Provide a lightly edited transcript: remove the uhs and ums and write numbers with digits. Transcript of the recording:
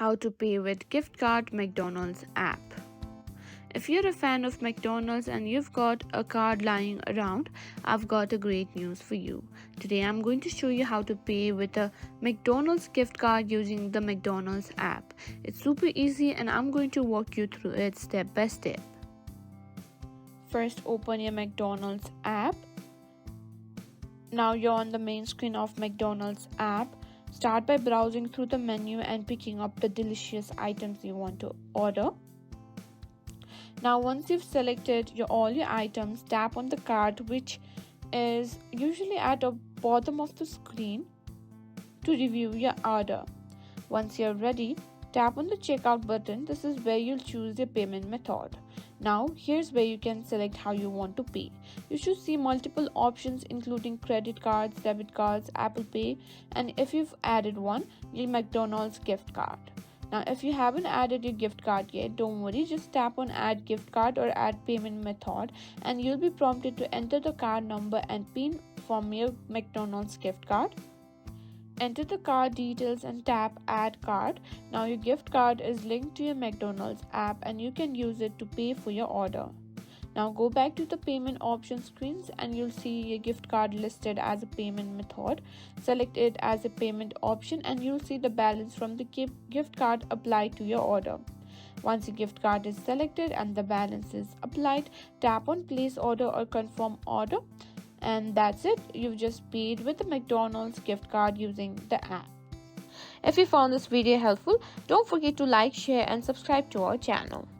how to pay with gift card McDonald's app. If you're a fan of McDonald's and you've got a card lying around, I've got a great news for you. Today I'm going to show you how to pay with a McDonald's gift card using the McDonald's app. It's super easy and I'm going to walk you through it step by step. First, open your McDonald's app. Now you're on the main screen of McDonald's app. Start by browsing through the menu and picking up the delicious items you want to order. Now once you've selected all your items, tap on the card, which is usually at the bottom of the screen, to review your order. Once you're ready, tap on the checkout button. This is where you'll choose your payment method. Now here's where you can select how you want to pay. You should see multiple options including credit cards, debit cards, Apple Pay, and if you've added one, your McDonald's gift card. Now if you haven't added your gift card yet, don't worry, just tap on add gift card or add payment method and you'll be prompted to enter the card number and PIN from your McDonald's gift card. Enter the card details and tap add card. Now your gift card is linked to your McDonald's app and you can use it to pay for your order. Now go back to the payment option screens and you'll see your gift card listed as a payment method. Select it as a payment option and you'll see the balance from the gift card applied to your order. Once your gift card is selected and the balance is applied, tap on place order or confirm order. And that's it. You've just paid with the McDonald's gift card using the app. If you found this video helpful, don't forget to like, share and subscribe to our channel.